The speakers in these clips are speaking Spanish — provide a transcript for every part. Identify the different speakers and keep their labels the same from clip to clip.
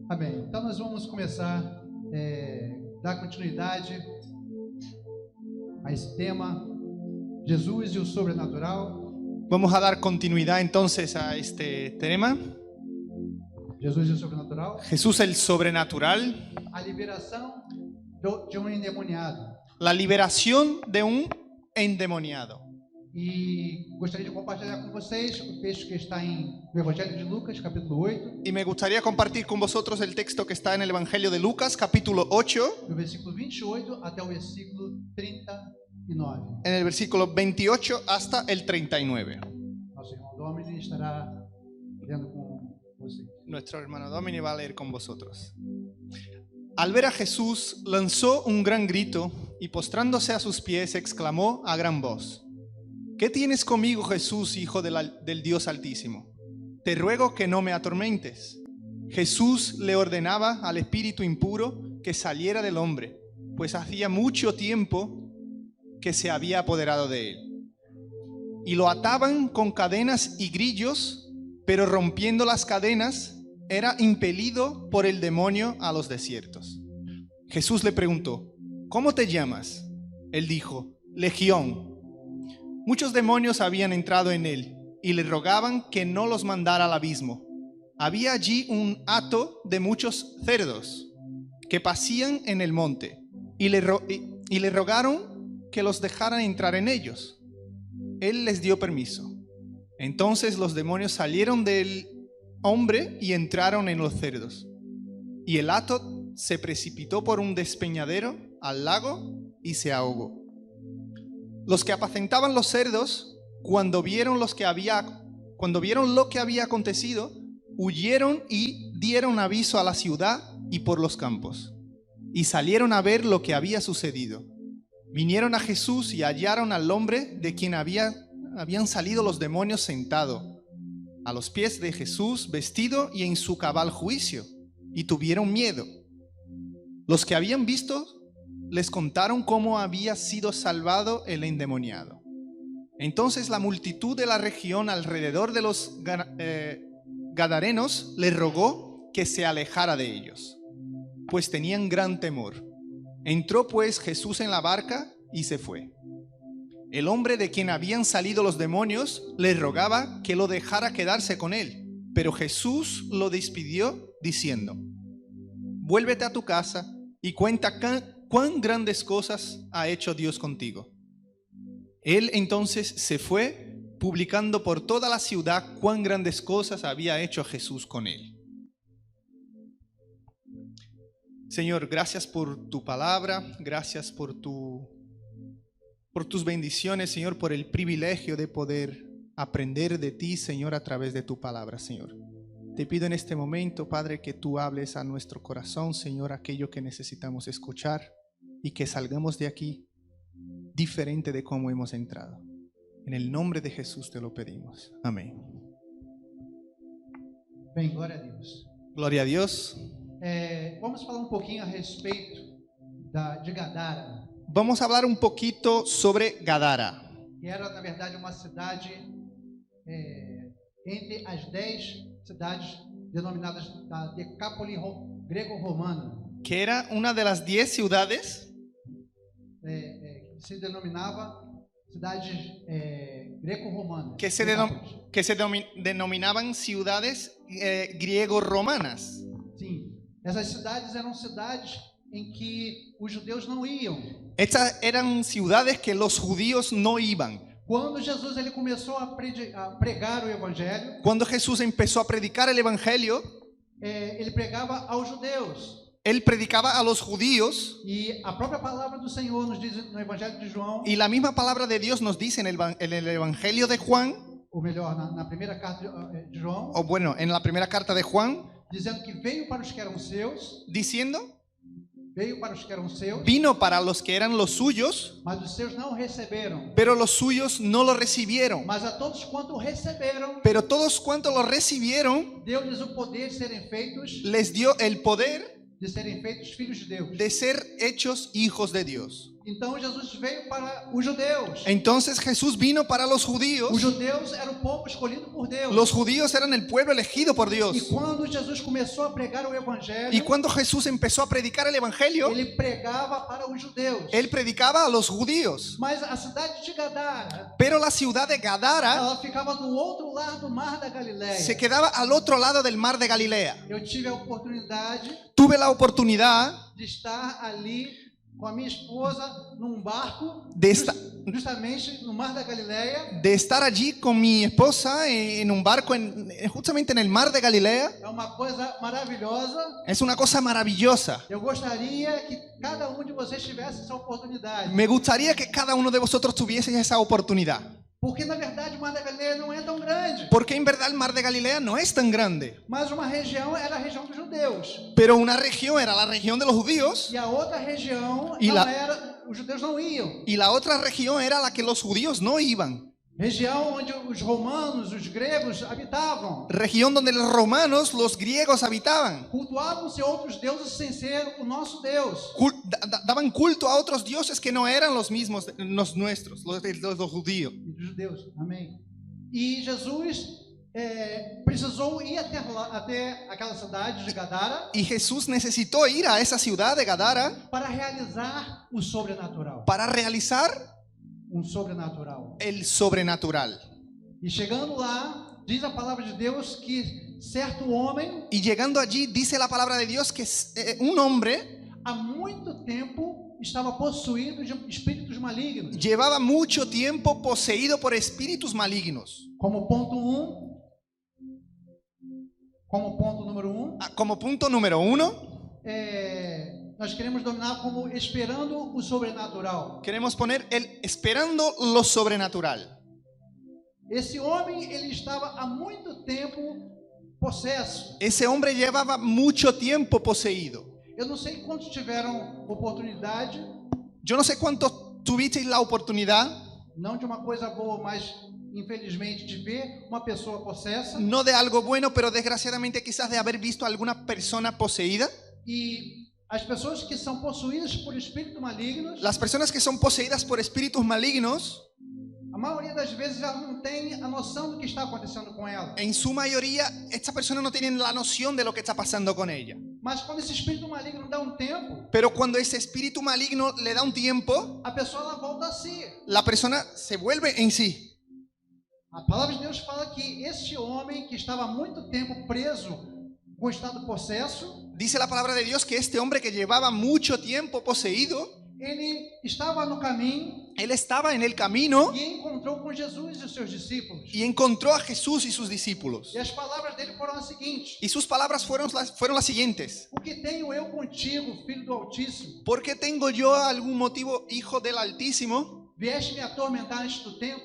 Speaker 1: Amém. Então nós vamos começar dar continuidade a esse tema, Jesus e o sobrenatural.
Speaker 2: Vamos a dar continuidad entonces a este tema.
Speaker 1: Jesus e o sobrenatural.
Speaker 2: Jesús el sobrenatural.
Speaker 1: A liberação de um endemoniado.
Speaker 2: La liberación de un endemoniado.
Speaker 1: E gostaria de compartilhar com vocês o texto que está no Evangelho de Lucas, capítulo 8.
Speaker 2: Y me gustaría compartir con vosotros el texto que está en el Evangelio de Lucas, capítulo 8,
Speaker 1: do versículo 28 até o versículo 39.
Speaker 2: en el versículo 28 hasta el 39.
Speaker 1: Nosso irmão Domini estará lendo com vocês.
Speaker 2: Nuestro hermano Domini va a leer con vosotros. Al ver a Jesús, lanzó un gran grito y postrándose a sus pies exclamó a gran voz: ¿Qué tienes conmigo, Jesús, Hijo del Dios Altísimo? Te ruego que no me atormentes. Jesús le ordenaba al espíritu impuro que saliera del hombre, pues hacía mucho tiempo que se había apoderado de él. Y lo ataban con cadenas y grillos, pero rompiendo las cadenas, era impelido por el demonio a los desiertos. Jesús le preguntó: ¿Cómo te llamas? Él dijo: Legión. Muchos demonios habían entrado en él y le rogaban que no los mandara al abismo. Había allí un hato de muchos cerdos que pasían en el monte y le rogaron que los dejaran entrar en ellos. Él les dio permiso. Entonces los demonios salieron del hombre y entraron en los cerdos. Y el hato se precipitó por un despeñadero al lago y se ahogó. Los que apacentaban los cerdos, cuando vieron lo que había acontecido, huyeron y dieron aviso a la ciudad y por los campos. Y salieron a ver lo que había sucedido. Vinieron a Jesús y hallaron al hombre de quien habían salido los demonios sentado a los pies de Jesús, vestido y en su cabal juicio, y tuvieron miedo. Los que habían visto les contaron cómo había sido salvado el endemoniado. Entonces la multitud de la región alrededor de los Gadarenos le rogó que se alejara de ellos, pues tenían gran temor. Entró pues Jesús en la barca y se fue. El hombre de quien habían salido los demonios le rogaba que lo dejara quedarse con él, pero Jesús lo despidió diciendo: Vuélvete a tu casa y cuenta cuán grandes cosas ha hecho Dios contigo. Él entonces se fue, publicando por toda la ciudad cuán grandes cosas había hecho Jesús con él. Señor, gracias por tu palabra, gracias por tus bendiciones, Señor, por el privilegio de poder aprender de ti, Señor, a través de tu palabra, Señor. Te pido en este momento, Padre, que tú hables a nuestro corazón, Señor, aquello que necesitamos escuchar y que salgamos de aquí diferente de cómo hemos entrado. En el nombre de Jesús te lo pedimos. Amén.
Speaker 1: Bem, glória a Deus.
Speaker 2: Gloria a Dios.
Speaker 1: Vamos falar um pouquinho a respeito de Gadara.
Speaker 2: Vamos a hablar un poquito sobre Gadara.
Speaker 1: Que era, na verdade, uma cidade entre as 10 cidades denominadas da Decápole grego-romana.
Speaker 2: Que era una de las 10 ciudades
Speaker 1: Que se denominava cidades greco-romanas.
Speaker 2: que se denominaban ciudades griego-romanas.
Speaker 1: Sim, essas cidades eram cidades em que os judeus não iam.
Speaker 2: Estas eran ciudades que los judíos no iban.
Speaker 1: Quando Jesus ele começou a pregar o evangelho,
Speaker 2: Cuando Jesús empezó a predicar el evangelio,
Speaker 1: ele pregava aos judeus.
Speaker 2: él predicaba a los judíos,
Speaker 1: E a própria palavra do Senhor nos diz no evangelho de João,
Speaker 2: y la misma palabra de Dios nos dice en el evangelio de Juan,
Speaker 1: ou melhor, na primeira carta de João,
Speaker 2: o bueno, en la primera carta de Juan,
Speaker 1: dizendo que veio para os que eram seus,
Speaker 2: vino para los que eran los suyos,
Speaker 1: mas os seus não receberam.
Speaker 2: pero los suyos no lo recibieron.
Speaker 1: Mas a todos quanto receberam,
Speaker 2: Pero todos cuantos lo recibieron,
Speaker 1: deu-lhes o poder de serem feitos,
Speaker 2: les dio el poder
Speaker 1: filhos de Deus.
Speaker 2: de ser hechos hijos de Dios.
Speaker 1: Então Jesus veio para os judeus.
Speaker 2: Entonces Jesús vino para los
Speaker 1: Os
Speaker 2: judíos.
Speaker 1: judeus eram o povo escolhido por Deus.
Speaker 2: Los judíos eran el pueblo elegido por
Speaker 1: E
Speaker 2: Dios.
Speaker 1: quando Jesus começou a pregar o
Speaker 2: Y
Speaker 1: evangelho,
Speaker 2: cuando Jesús empezó a predicar el evangelio,
Speaker 1: ele pregava para os judeus.
Speaker 2: él predicaba a los judíos.
Speaker 1: Mas a cidade de Gadara,
Speaker 2: Pero la ciudad de Gadara
Speaker 1: ela ficava do outro lado do mar da Galileia.
Speaker 2: se quedaba al otro lado del mar de Galilea.
Speaker 1: Eu tive a oportunidade
Speaker 2: Tuve la oportunidad
Speaker 1: de estar ali com a minha esposa num barco, justamente no mar da Galileia.
Speaker 2: de estar allí con mi esposa en un barco justamente en el mar de Galilea.
Speaker 1: É uma coisa maravilhosa.
Speaker 2: Es una cosa maravillosa.
Speaker 1: Eu gostaria que cada um de vocês tivesse essa oportunidade.
Speaker 2: Me gustaría que cada uno de vosotros tuviese esa oportunidad.
Speaker 1: Porque na verdade o mar da Galileia não é tão grande.
Speaker 2: Porque en verdad el mar de Galilea no es tan grande.
Speaker 1: Mas uma região era a região dos judeus.
Speaker 2: Pero una región era la región de los judíos
Speaker 1: E a outra região
Speaker 2: E
Speaker 1: não
Speaker 2: lá-
Speaker 1: era, os judeus não iam.
Speaker 2: y la otra región era la que los judíos no iban.
Speaker 1: Região onde os romanos, os gregos habitavam.
Speaker 2: Región donde los romanos, los griegos habitaban.
Speaker 1: Cultuavam-se outros deuses sem ser o nosso Deus.
Speaker 2: Daban culto a otros dioses que no eran los mismos, los nuestros, los judíos.
Speaker 1: E dos judeus, amém. E Jesus precisou ir até aquela cidade de Gadara
Speaker 2: Y Jesús necesitó ir a esa ciudad de Gadara
Speaker 1: para realizar o sobrenatural.
Speaker 2: para realizar
Speaker 1: Sobrenatural.
Speaker 2: el sobrenatural.
Speaker 1: E chegando lá, diz a palavra de Deus que certo homem,
Speaker 2: Y llegando allí dice la palabra de Dios que un hombre
Speaker 1: há muito tempo estava possuído de espíritos malignos.
Speaker 2: llevaba mucho tiempo poseído por espíritus malignos.
Speaker 1: Como ponto número um,
Speaker 2: Como punto número 1,
Speaker 1: nós queremos dominar como esperando o sobrenatural.
Speaker 2: queremos poner el esperando lo sobrenatural.
Speaker 1: Esse homem, ele estava há muito tempo possesso.
Speaker 2: Ese hombre llevaba mucho tiempo poseído.
Speaker 1: Eu não sei quantos tiveram oportunidade,
Speaker 2: Yo no sé cuántos tuvisteis la oportunidad,
Speaker 1: não de uma coisa boa, mas infelizmente de ver uma pessoa possessa.
Speaker 2: no de algo bueno, pero desgraciadamente quizás de haber visto a alguna persona poseída.
Speaker 1: E as pessoas que são possuídas por espíritos malignos,
Speaker 2: Las personas que son poseídas por espíritus malignos,
Speaker 1: a maioria das vezes elas não têm a noção do que está acontecendo com ela.
Speaker 2: en su mayoría, estas personas no tienen la noción de lo que está pasando con ella.
Speaker 1: Mas quando esse espírito maligno dá um tempo,
Speaker 2: Pero cuando ese espíritu maligno le da un tiempo,
Speaker 1: a pessoa ela volta a si.
Speaker 2: la persona se vuelve en sí.
Speaker 1: A palavra de Deus fala que este homem que estava há muito tempo preso com estado possesso,
Speaker 2: Dice la palabra de Dios que este hombre que llevaba mucho tiempo poseído,
Speaker 1: ele estava no caminho
Speaker 2: él estaba en el camino
Speaker 1: e encontrou com Jesus e os seus discípulos.
Speaker 2: y encontró a Jesús y sus discípulos.
Speaker 1: E as palavras dele foram as seguintes:
Speaker 2: Y sus palabras fueron las siguientes.
Speaker 1: O que tenho eu contigo, filho do Altíssimo?
Speaker 2: ¿Por qué tengo yo algún motivo, hijo del Altísimo?
Speaker 1: Vieste me atormentar antes do tempo?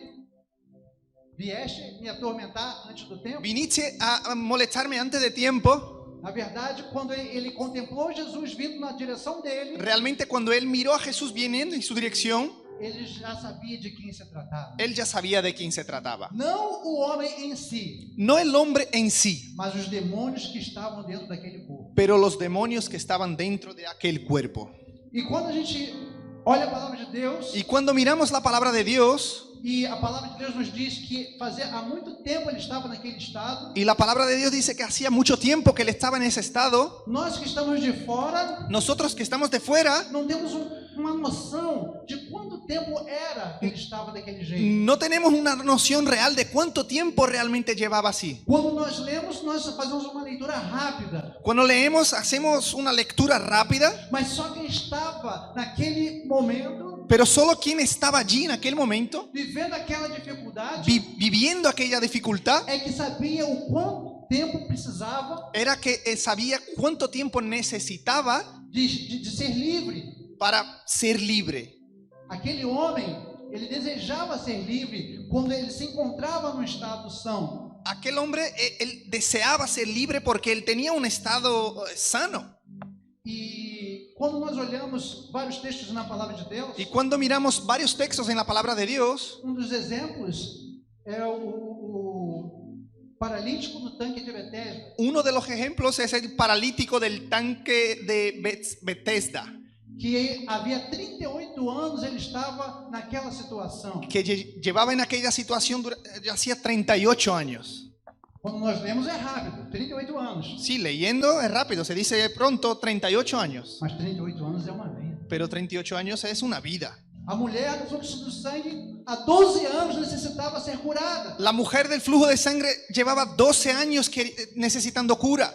Speaker 1: Vieste me atormentar antes do tempo?
Speaker 2: ¿Viniste a molestarme antes de tiempo?
Speaker 1: Na verdade, quando ele contemplou Jesus vindo na direção dele,
Speaker 2: Realmente cuando él miró a Jesús viniendo en su dirección,
Speaker 1: ele já sabia de quem se tratava.
Speaker 2: él ya sabía de quién se trataba.
Speaker 1: Não o homem em si,
Speaker 2: No el hombre en sí,
Speaker 1: mas os demônios que estavam dentro daquele corpo.
Speaker 2: pero los demonios que estaban dentro de aquel cuerpo.
Speaker 1: E quando a gente olha a palavra de Deus,
Speaker 2: Y cuando miramos la palabra de Dios,
Speaker 1: e a palavra de Deus nos diz que há muito tempo ele estava naquele estado,
Speaker 2: y la palabra de Dios dice que hacía mucho tiempo que él estaba en ese estado,
Speaker 1: nós que estamos de fora
Speaker 2: nosotros que estamos de fuera,
Speaker 1: não temos uma noção de quanto tempo era que ele estava daquele jeito.
Speaker 2: no tenemos una noción real de cuánto tiempo realmente llevaba así.
Speaker 1: Quando nós lemos, nós fazemos uma leitura rápida,
Speaker 2: Cuando leemos, hacemos una lectura rápida,
Speaker 1: mas só quem estava naquele momento,
Speaker 2: pero solo quien estaba allí en aquel momento,
Speaker 1: vivendo aquela dificuldade,
Speaker 2: viviendo aquella dificultad,
Speaker 1: é que sabia o quanto tempo precisava
Speaker 2: era que sabía cuánto tiempo necesitaba
Speaker 1: de ser livre.
Speaker 2: para ser libre.
Speaker 1: Aquele homem, ele desejava ser livre quando ele se encontrava no estado são.
Speaker 2: Aquel hombre, él deseaba ser libre porque él tenía un estado sano.
Speaker 1: E quando nós olhamos vários textos na palavra de Deus,
Speaker 2: Y cuando miramos varios textos en la palabra de Dios,
Speaker 1: dos exemplos é o paralítico do tanque de Betesda,
Speaker 2: uno de los ejemplos es el paralítico del tanque de Bethesda,
Speaker 1: que havia 38 anos ele estava naquela situação.
Speaker 2: que llevaba en aquella situación hacía 38 años.
Speaker 1: Quando nós lemos é rápido, 38 anos.
Speaker 2: Sí, leyendo es rápido, se dice pronto 38 años.
Speaker 1: Mas 38 anos é uma vida.
Speaker 2: Pero 38 años es una vida.
Speaker 1: A mulher do fluxo do sangue, há 12 anos necessitava ser curada.
Speaker 2: La mujer del flujo de sangre llevaba 12 años necesitando cura.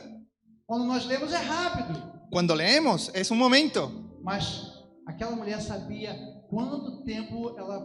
Speaker 1: Quando nós lemos é rápido.
Speaker 2: Cuando leemos es un momento.
Speaker 1: Mas aquela mulher sabia quanto tempo ela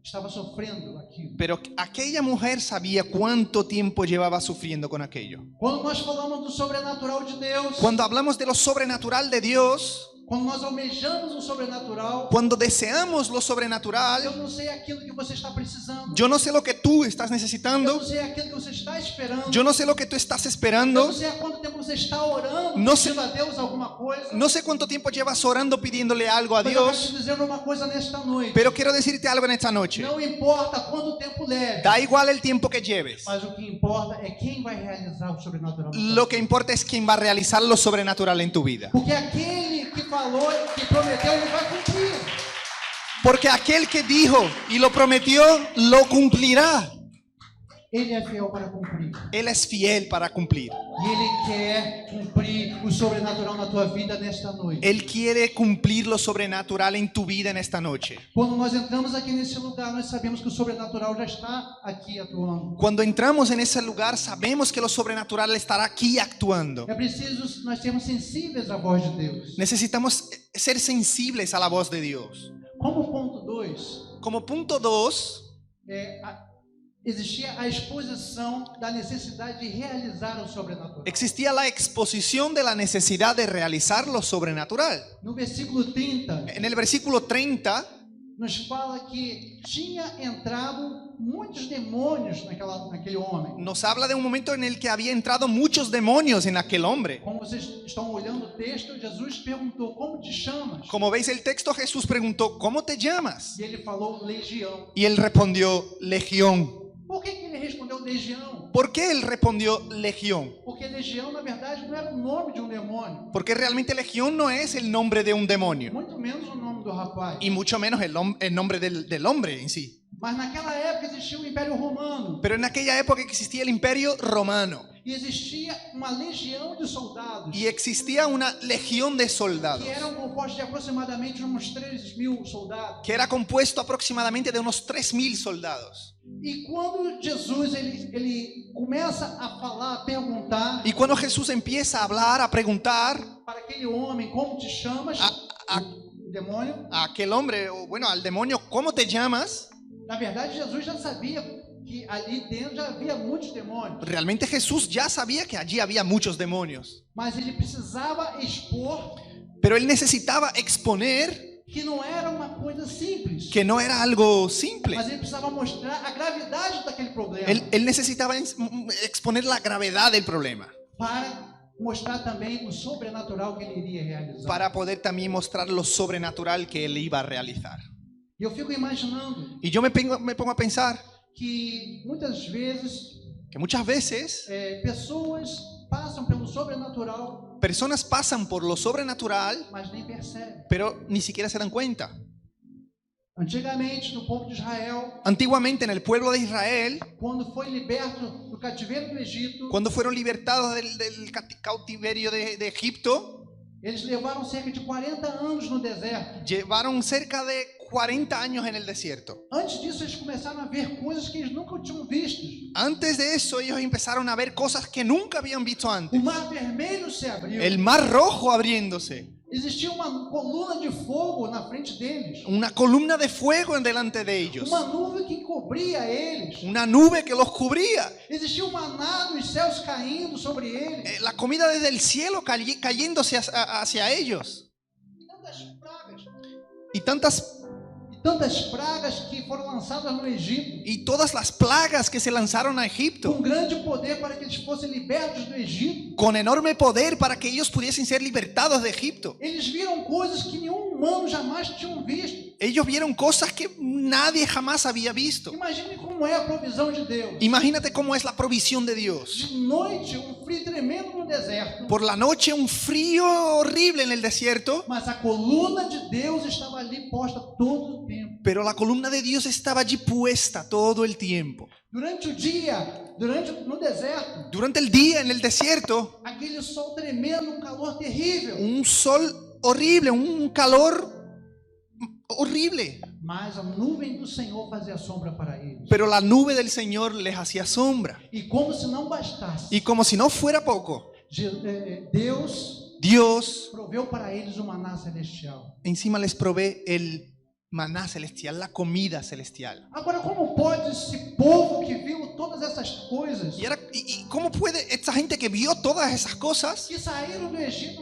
Speaker 1: estava sofrendo aquilo.
Speaker 2: Pero aquella mujer sabía cuánto tiempo llevaba sufriendo con aquello.
Speaker 1: Quando nós falamos do sobrenatural de Deus,
Speaker 2: Cuando hablamos de lo sobrenatural de Dios,
Speaker 1: quando nós almejamos o sobrenatural,
Speaker 2: cuando deseamos lo
Speaker 1: eu
Speaker 2: sobrenatural,
Speaker 1: não sei aquilo que você está precisando.
Speaker 2: yo no sé lo que tú estás
Speaker 1: Eu
Speaker 2: necesitando,
Speaker 1: não sei aquilo que você está esperando.
Speaker 2: yo no sé lo que tú estás
Speaker 1: Eu
Speaker 2: esperando,
Speaker 1: não sei há quanto tempo você está orando,
Speaker 2: No sé-
Speaker 1: pedindo a Deus alguma coisa.
Speaker 2: no sé cuánto tiempo llevas orando pidiéndole algo a
Speaker 1: Mas eu quero
Speaker 2: Dios,
Speaker 1: te dizer uma coisa nesta noite.
Speaker 2: pero quiero decirte algo en esta noche.
Speaker 1: Não importa quanto tempo leve,
Speaker 2: Da igual el tiempo que lleves.
Speaker 1: mas o que importa é quem vai realizar o sobrenatural. na tua
Speaker 2: Lo
Speaker 1: vida.
Speaker 2: que importa es quién va a realizar lo sobrenatural en tu vida.
Speaker 1: Porque aquele que falou, que prometeu, ele vai cumprir.
Speaker 2: Porque aquel que dijo y lo prometió, lo cumplirá.
Speaker 1: Ele é fiel para cumprir.
Speaker 2: Él es fiel para cumplir.
Speaker 1: E ele quer cumprir o sobrenatural na tua vida nesta noite.
Speaker 2: Él quiere cumplir lo sobrenatural en tu vida en esta noche.
Speaker 1: Quando nós entramos aqui nesse lugar, nós sabemos que o sobrenatural já está aqui atuando.
Speaker 2: Cuando entramos en ese lugar, sabemos que lo sobrenatural estará aquí actuando.
Speaker 1: É preciso nós sermos sensíveis à voz de Deus.
Speaker 2: Necesitamos ser sensibles a la voz de Dios.
Speaker 1: Como ponto 2,
Speaker 2: Como punto 2,
Speaker 1: existia a exposição da necessidade de realizar o sobrenatural.
Speaker 2: existía la exposición de la necesidad de realizar lo sobrenatural.
Speaker 1: No versículo 30,
Speaker 2: En el versículo 30
Speaker 1: nos fala que tinha entrado muitos demônios naquele homem.
Speaker 2: nos habla de un momento en el que había entrado muchos demonios en aquel hombre.
Speaker 1: Como vocês estão olhando o texto, Jesus perguntou: como te chamas?
Speaker 2: Como veis el texto, Jesús preguntó, ¿cómo te llamas?
Speaker 1: E ele falou legião.
Speaker 2: Y él respondió, Legión.
Speaker 1: Por que ele respondeu legião?
Speaker 2: ¿Por qué él respondió Legión?
Speaker 1: Porque legião, na verdade, não era o nome de um demônio,
Speaker 2: Porque realmente Legión no es el nombre de un demonio,
Speaker 1: muito menos o nome do rapaz.
Speaker 2: y mucho menos el nombre del hombre en sí.
Speaker 1: Mas naquela época existia o Império Romano
Speaker 2: Pero en aquella época existía el imperio romano
Speaker 1: e existia uma legião de soldados
Speaker 2: y existía una legión de
Speaker 1: que
Speaker 2: soldados
Speaker 1: eram compostos de aproximadamente uns 3.000 soldados.
Speaker 2: que era compuesto aproximadamente de unos 3.000 soldados.
Speaker 1: E quando Jesus ele começa a falar, a perguntar
Speaker 2: Y cuando Jesús empieza a hablar, a preguntar
Speaker 1: para aquele homem como te chamas, o demônio,
Speaker 2: a aquel hombre, o bueno, al demonio, ¿cómo te llamas?
Speaker 1: na verdade Jesus já sabia que ali dentro já havia muitos demônios,
Speaker 2: Realmente Jesús ya sabía que allí había muchos demonios,
Speaker 1: mas ele precisava expor
Speaker 2: pero él necesitaba exponer
Speaker 1: que não era uma coisa simples,
Speaker 2: que no era algo simple.
Speaker 1: mas ele precisava mostrar a gravidade daquele problema
Speaker 2: Él necesitaba exponer la gravedad del problema
Speaker 1: para mostrar também o sobrenatural que ele iria realizar.
Speaker 2: para poder también mostrar lo sobrenatural que él iba a realizar.
Speaker 1: E eu fico imaginando
Speaker 2: Y yo me pongo a pensar
Speaker 1: que muitas vezes
Speaker 2: que muchas veces
Speaker 1: pessoas passam pelo sobrenatural,
Speaker 2: personas pasan por lo sobrenatural,
Speaker 1: mas nem percebem.
Speaker 2: pero ni siquiera se dan cuenta.
Speaker 1: Antigamente, no povo de Israel,
Speaker 2: Antiguamente en el pueblo de Israel,
Speaker 1: quando foi liberto do cativeiro do Egito,
Speaker 2: cuando fueron libertados del cautiverio de Egipto,
Speaker 1: eles levaram cerca de 40 anos no deserto.
Speaker 2: llevaron cerca de 40 años en el desierto.
Speaker 1: Antes disso, eles começaram a ver coisas que eles nunca tinham visto.
Speaker 2: Antes de eso, ellos empezaron a ver cosas que nunca habían visto
Speaker 1: O
Speaker 2: antes.
Speaker 1: mar vermelho se abriu.
Speaker 2: El mar rojo abriéndose,
Speaker 1: Existia uma coluna de fogo na frente deles.
Speaker 2: una columna de fuego en delante de ellos,
Speaker 1: Uma nuvem que encobria eles.
Speaker 2: una nube que los cubría,
Speaker 1: Existia um maná dos céus caindo sobre eles.
Speaker 2: la comida desde el cielo cayéndose hacia ellos,
Speaker 1: E tantas pragas.
Speaker 2: y
Speaker 1: Tantas pragas que foram lançadas no Egito.
Speaker 2: y todas las plagas que se lanzaron a Egipto,
Speaker 1: Com grande poder para que eles fossem libertos do Egito.
Speaker 2: con enorme poder para que ellos pudiesen ser libertados de Egipto.
Speaker 1: Eles viram coisas que nenhum humano jamais tinha visto.
Speaker 2: Ellos vieron cosas que nadie jamás había visto.
Speaker 1: Imagine como como é a provisão de Deus.
Speaker 2: Imagínate cómo es la provisión de Dios.
Speaker 1: De noite, frio tremendo no deserto.
Speaker 2: Por la noche un frío horrible en el desierto,
Speaker 1: Mas a coluna de Deus estava ali posta todo o tempo.
Speaker 2: pero la columna de Dios estaba allí puesta todo el tiempo.
Speaker 1: Durante o dia, no deserto,
Speaker 2: Durante el día en el desierto,
Speaker 1: aquele sol tremendo, calor terrível.
Speaker 2: un sol horrible, un calor horrible.
Speaker 1: Mas a nuvem do Senhor fazia sombra para eles.
Speaker 2: Pero la nube del Señor les hacía sombra.
Speaker 1: E como se não bastasse,
Speaker 2: Y como si no fuera poco,
Speaker 1: Deus
Speaker 2: Dios
Speaker 1: proveu para eles o maná celestial.
Speaker 2: encima les provee el maná celestial, la comida celestial.
Speaker 1: Agora, como pode esse povo que viu todas essas coisas,
Speaker 2: ¿Y cómo puede esta gente que vio todas esas cosas,
Speaker 1: que saíram do Egito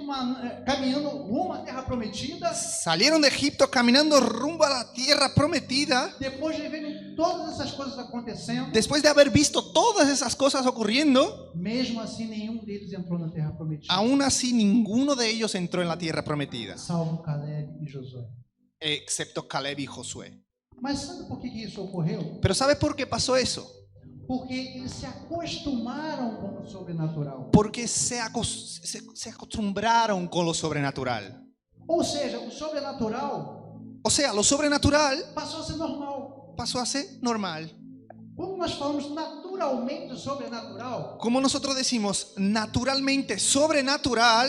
Speaker 1: caminhando rumo à terra prometida,
Speaker 2: salieron de Egipto caminando rumbo a la tierra prometida,
Speaker 1: depois de verem todas essas coisas acontecendo,
Speaker 2: después de haber visto todas esas cosas ocurriendo,
Speaker 1: mesmo assim nenhum deles entrou na terra prometida,
Speaker 2: aún así ninguno de ellos entró en la tierra prometida,
Speaker 1: salvo Caleb e Josué?
Speaker 2: excepto Caleb y Josué?
Speaker 1: Mas sabe por que isso ocorreu?
Speaker 2: Pero ¿sabe por qué pasó eso?
Speaker 1: Porque eles se acostumaram com o sobrenatural.
Speaker 2: Porque se acostumbraron con lo sobrenatural.
Speaker 1: Ou seja, o sobrenatural
Speaker 2: O sea, lo sobrenatural
Speaker 1: passou a ser normal.
Speaker 2: pasó a ser normal.
Speaker 1: Quando nós falamos naturalmente sobrenatural,
Speaker 2: Como nosotros decimos naturalmente sobrenatural,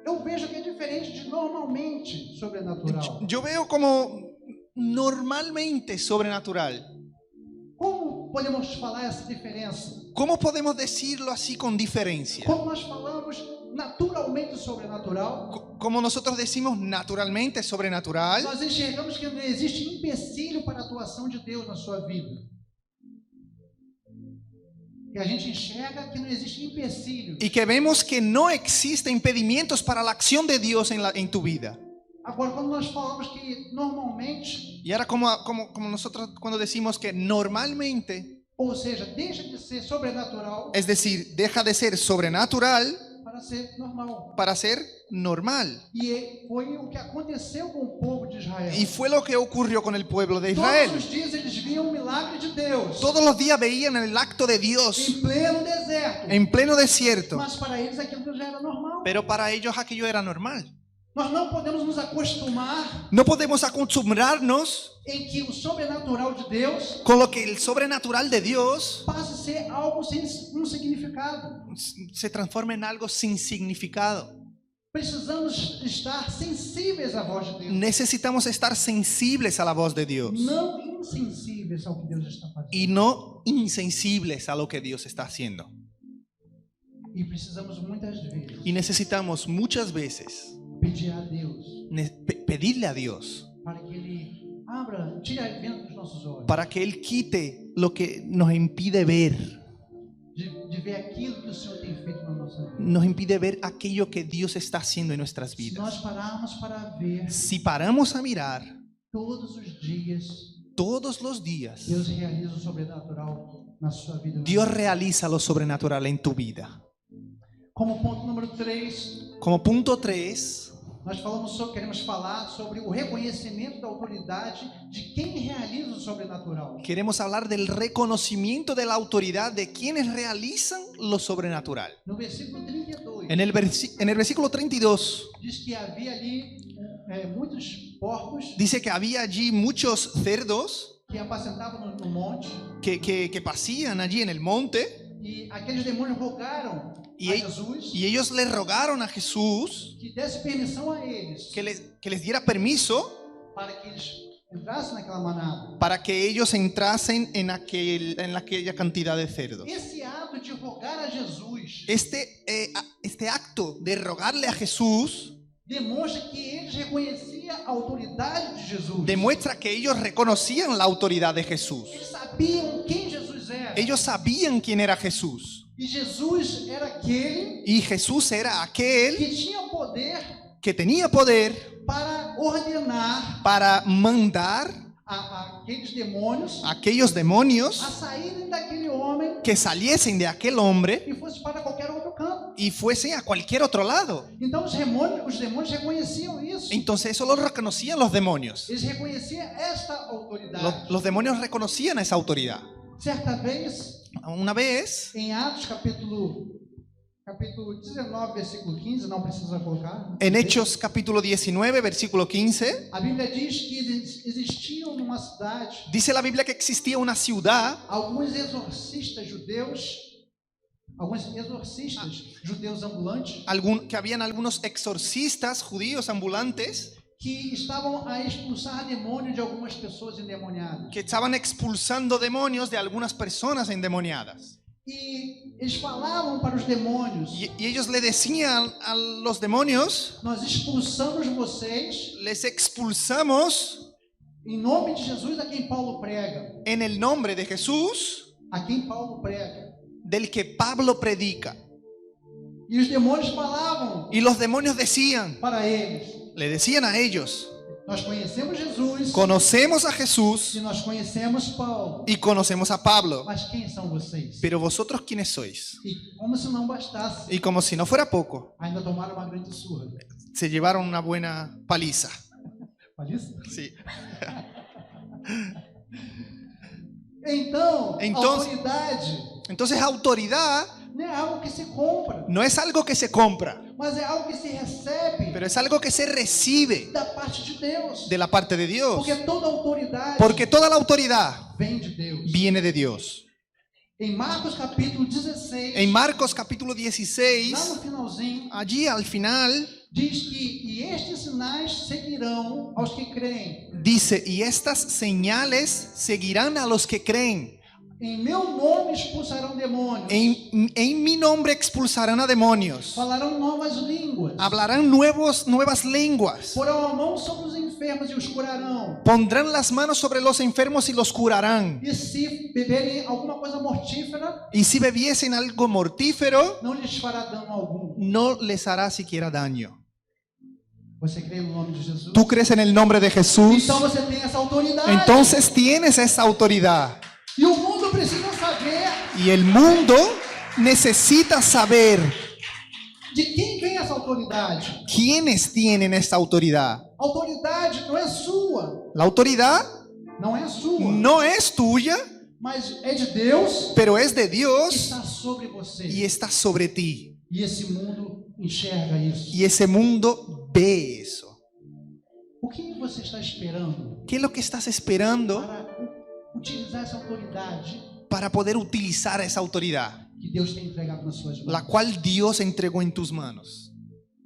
Speaker 1: eu vejo que é diferente de normalmente sobrenatural.
Speaker 2: yo veo como normalmente sobrenatural.
Speaker 1: Como podemos falar essa diferença?
Speaker 2: ¿Cómo podemos decirlo así con diferencia?
Speaker 1: Como nós falamos naturalmente sobrenatural,
Speaker 2: Como nosotros decimos naturalmente sobrenatural,
Speaker 1: nós enxergamos que não existe empecilho para a atuação de Deus na sua vida. E a gente enxerga que não existe empecilho.
Speaker 2: y que vemos que no existen impedimentos para la acción de Dios en tu vida.
Speaker 1: Agora, quando nós falamos que normalmente,
Speaker 2: Y ahora como nosotros cuando decimos que normalmente,
Speaker 1: ou seja, deixa de ser sobrenatural
Speaker 2: es decir, deja de ser sobrenatural
Speaker 1: para ser normal.
Speaker 2: para ser normal.
Speaker 1: E foi o que aconteceu com o povo de Israel.
Speaker 2: Y fue lo que ocurrió con el pueblo de Israel.
Speaker 1: Todos os dias eles viam o milagre de Deus.
Speaker 2: Todos los días veían el acto de Dios
Speaker 1: Em pleno deserto.
Speaker 2: en pleno desierto,
Speaker 1: Mas para eles aquilo já era normal.
Speaker 2: pero para ellos aquello era normal.
Speaker 1: Nós não podemos nos acostumar
Speaker 2: No podemos acostumbrarnos
Speaker 1: em que o sobrenatural de Deus
Speaker 2: con lo que el sobrenatural de Dios
Speaker 1: passe a ser algo sem um significado.
Speaker 2: se transforma en algo sin significado.
Speaker 1: Precisamos estar sensíveis à voz de Deus.
Speaker 2: Necesitamos estar sensibles a la voz de Dios
Speaker 1: Não insensíveis ao que Deus está fazendo.
Speaker 2: y no insensibles a lo que Dios está haciendo.
Speaker 1: E precisamos muitas vezes
Speaker 2: Y necesitamos muchas veces
Speaker 1: pedir a Deus
Speaker 2: pedirle a Dios
Speaker 1: para que Ele abra, tire a venda dos nossos olhos,
Speaker 2: para que Él quite lo que nos impide ver,
Speaker 1: de ver aquilo que o Senhor tem feito na nossa vida.
Speaker 2: nos impide ver aquello que Dios está haciendo en nuestras
Speaker 1: Se
Speaker 2: vidas.
Speaker 1: nós pararmos para ver
Speaker 2: Si paramos a mirar
Speaker 1: todos os dias,
Speaker 2: todos los días,
Speaker 1: Deus realiza o sobrenatural na sua vida.
Speaker 2: Dios realiza lo sobrenatural en tu vida.
Speaker 1: Como ponto número 3,
Speaker 2: Como punto 3,
Speaker 1: nós queremos falar sobre o reconhecimento da autoridade de quem realiza o sobrenatural.
Speaker 2: queremos hablar del reconocimiento de la autoridad de quienes realizan lo sobrenatural.
Speaker 1: No versículo 32,
Speaker 2: En el versículo 32
Speaker 1: diz que havia ali muitos porcos
Speaker 2: dice que había allí muchos cerdos
Speaker 1: que apacentavam no monte,
Speaker 2: que pasían allí en el monte
Speaker 1: e aqueles demônios rogaram
Speaker 2: y,
Speaker 1: a Jesus
Speaker 2: y ellos le rogaron a Jesús
Speaker 1: que desse permissão a eles
Speaker 2: que les diera permiso
Speaker 1: para que eles entrassem naquela manada.
Speaker 2: para que ellos entrasen en aquella cantidad de cerdos.
Speaker 1: Esse ato de rogar a Jesus
Speaker 2: Este acto de rogarle a Jesús
Speaker 1: demonstra que eles reconheciam a autoridade de Jesus.
Speaker 2: demuestra que ellos reconocían la autoridad de Jesús.
Speaker 1: Eles sabiam quem Jesus era.
Speaker 2: Ellos sabían quién era Jesús.
Speaker 1: E Jesus era aquele
Speaker 2: Y Jesús era aquel
Speaker 1: que tinha poder
Speaker 2: que tenía poder
Speaker 1: para ordenar
Speaker 2: para mandar
Speaker 1: a aqueles demônios
Speaker 2: a aquellos demonios
Speaker 1: a saírem daquele homem
Speaker 2: que saliesen de aquel hombre
Speaker 1: e fossem para qualquer outro canto.
Speaker 2: y fuesen a cualquier otro lado.
Speaker 1: Então os demônios reconheciam isso.
Speaker 2: Entonces eso lo reconocían los demonios.
Speaker 1: Eles reconheciam esta autoridade.
Speaker 2: Los demonios reconocían esa autoridad.
Speaker 1: Certa vez,
Speaker 2: Una vez,
Speaker 1: em Atos capítulo 19, versículo 15, não precisa colocar.
Speaker 2: en Hechos capítulo 19, versículo 15,
Speaker 1: A Bíblia diz que existiam numa cidade
Speaker 2: dice la Biblia que existía una ciudad,
Speaker 1: alguns exorcistas judeus ambulantes
Speaker 2: que habían algunos exorcistas judíos ambulantes
Speaker 1: que estavam a expulsar demônios de algumas pessoas endemoniadas.
Speaker 2: que estaban expulsando demonios de algunas personas endemoniadas.
Speaker 1: E eles falavam para os demônios:
Speaker 2: Y ellos le decían a los demonios,
Speaker 1: nós expulsamos vocês
Speaker 2: les expulsamos
Speaker 1: em nome de Jesus, a quem Paulo prega.
Speaker 2: en el nombre de Jesús,
Speaker 1: A quem Paulo prega.
Speaker 2: del que Pablo predica.
Speaker 1: E os demônios falavam
Speaker 2: Y los demonios decían,
Speaker 1: para eles:
Speaker 2: le decían a ellos,
Speaker 1: nós conhecemos Jesus
Speaker 2: conocemos a Jesús
Speaker 1: e nós conhecemos Paulo,
Speaker 2: y conocemos a Pablo,
Speaker 1: mas quem são vocês?
Speaker 2: pero vosotros ¿quiénes sois?
Speaker 1: E como se não bastasse,
Speaker 2: Y como si no fuera poco,
Speaker 1: ainda tomaram uma grande surra.
Speaker 2: se llevaron una buena paliza.
Speaker 1: Olha isso.
Speaker 2: Sí.
Speaker 1: Então,
Speaker 2: Entonces-
Speaker 1: autoridade
Speaker 2: Entonces autoridad
Speaker 1: não é algo que se compra,
Speaker 2: no es algo que se compra,
Speaker 1: mas é algo que se recebe
Speaker 2: pero es algo que se recibe
Speaker 1: da parte de Deus.
Speaker 2: de la parte de Dios.
Speaker 1: Porque toda autoridade
Speaker 2: Porque toda la autoridad
Speaker 1: vem de Deus.
Speaker 2: viene de Dios.
Speaker 1: Em Marcos capítulo 16,
Speaker 2: En Marcos capítulo
Speaker 1: lá
Speaker 2: 16,
Speaker 1: no finalzinho,
Speaker 2: allí al final
Speaker 1: diz que e estes sinais seguirão aos que creem.
Speaker 2: dice, y estas señales seguirán a los que creen.
Speaker 1: Em meu nome expulsarão demônios.
Speaker 2: En mi nombre expulsarán a demonios.
Speaker 1: Falarão novas línguas.
Speaker 2: Hablarán nuevas lenguas.
Speaker 1: Porão a mão sobre os enfermos e os curarão.
Speaker 2: Pondrán las manos sobre los enfermos y los curarán.
Speaker 1: E se beberem alguma coisa mortífera,
Speaker 2: Y si bebiesen algo mortífero,
Speaker 1: não lhes fará dano algum.
Speaker 2: no les hará siquiera daño.
Speaker 1: Você crê no nome de Jesus?
Speaker 2: ¿Tú crees en el nombre de Jesús?
Speaker 1: Então você tem essa autoridade.
Speaker 2: Entonces tienes esa autoridad.
Speaker 1: E o mundo precisa saber
Speaker 2: Y el mundo necesita saber
Speaker 1: de quem vem essa autoridade.
Speaker 2: quiénes tienen esta autoridad.
Speaker 1: Autoridade não é sua,
Speaker 2: La autoridad
Speaker 1: não é sua,
Speaker 2: no es tuya,
Speaker 1: mas é de Deus
Speaker 2: pero es de
Speaker 1: que
Speaker 2: Dios
Speaker 1: está sobre você.
Speaker 2: y está sobre ti.
Speaker 1: E esse mundo enxerga isso.
Speaker 2: Y ese mundo ve eso.
Speaker 1: O que você está esperando
Speaker 2: ¿Qué es lo que estás esperando
Speaker 1: para utilizar essa autoridade
Speaker 2: para poder utilizar esa autoridad,
Speaker 1: que Deus tem entregado nas suas mãos?
Speaker 2: la cual Dios entregó en tus manos?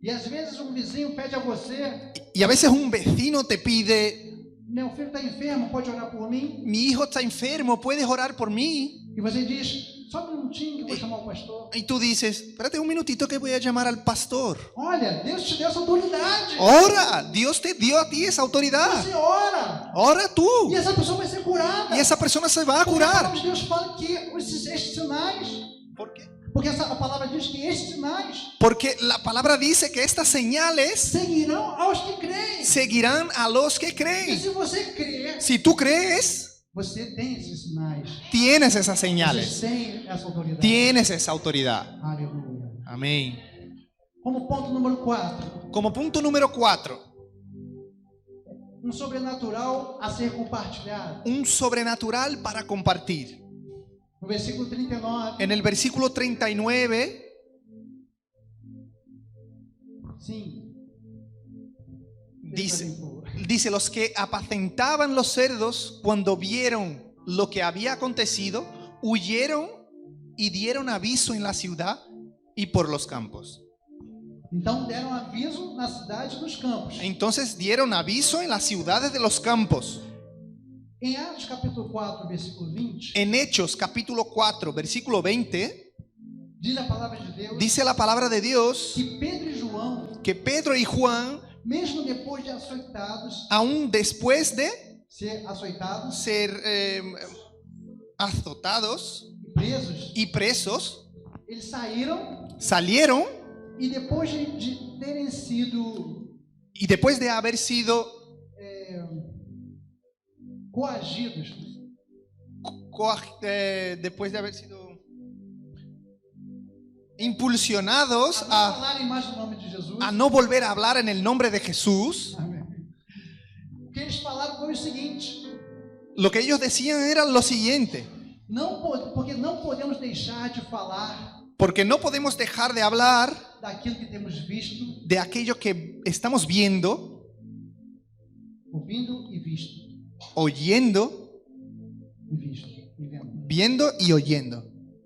Speaker 1: E às vezes um vizinho pede a você:
Speaker 2: Y a veces un vecino te pide,
Speaker 1: meu filho está enfermo, pode orar por mim?
Speaker 2: mi hijo está enfermo, ¿puedes orar por mí?
Speaker 1: E você diz: só um minutinho que eu vou chamar o pastor.
Speaker 2: Y tú dices, espérate un minutito que voy a llamar al pastor.
Speaker 1: Olha, Deus te deu essa autoridade.
Speaker 2: Ora, Dios te dio a ti esa autoridad.
Speaker 1: Você ora.
Speaker 2: Ora tú.
Speaker 1: E essa pessoa vai ser curada.
Speaker 2: Y esa persona se va a
Speaker 1: Porque a
Speaker 2: curar.
Speaker 1: palavra de Deus fala que estes sinais,
Speaker 2: ¿Por qué?
Speaker 1: porque a palavra diz que estes sinais
Speaker 2: Porque la palabra dice que estas señales
Speaker 1: seguirão aos que creem.
Speaker 2: seguirán a los que
Speaker 1: E
Speaker 2: creen.
Speaker 1: se você crer,
Speaker 2: Si tú crees,
Speaker 1: você tem esses sinais.
Speaker 2: tienes esas
Speaker 1: Você
Speaker 2: señales.
Speaker 1: tem essa autoridade.
Speaker 2: Tienes esa autoridad.
Speaker 1: Aleluia.
Speaker 2: Amén.
Speaker 1: Como ponto número 4,
Speaker 2: Como punto número 4,
Speaker 1: um sobrenatural a ser compartilhado.
Speaker 2: un sobrenatural para compartir.
Speaker 1: No versículo 39,
Speaker 2: En el versículo 39
Speaker 1: sim.
Speaker 2: dice, los que apacentaban los cerdos cuando vieron lo que había acontecido, huyeron y dieron aviso en la ciudad y por los campos.
Speaker 1: Então deram aviso na cidade e nos campos.
Speaker 2: Entonces dieron aviso en las ciudades de los campos.
Speaker 1: Em Atos capítulo 4, versículo 20,
Speaker 2: En Hechos capítulo 4, versículo 20,
Speaker 1: diz a palavra de Deus
Speaker 2: dice la palabra de Dios
Speaker 1: que Pedro e João,
Speaker 2: que Pedro y Juan,
Speaker 1: mesmo depois de açoitados,
Speaker 2: aún después de
Speaker 1: ser açoitados
Speaker 2: ser azotados
Speaker 1: e presos,
Speaker 2: y presos,
Speaker 1: eles saíram
Speaker 2: salieron
Speaker 1: e depois de terem sido
Speaker 2: y después de haber sido
Speaker 1: coagidos,
Speaker 2: después de haber sido impulsionados
Speaker 1: a não falarem mais no nome de Jesus,
Speaker 2: a no volver a hablar en el nombre de Jesús,
Speaker 1: amém, o que eles falaram foi o seguinte:
Speaker 2: lo que ellos decían era lo siguiente:
Speaker 1: Porque não podemos deixar de falar
Speaker 2: Porque no podemos dejar de hablar
Speaker 1: daquilo que temos visto,
Speaker 2: de aquello que estamos viendo,
Speaker 1: ouvindo e visto.
Speaker 2: oyendo,
Speaker 1: E visto. E vendo.
Speaker 2: viendo y oyendo.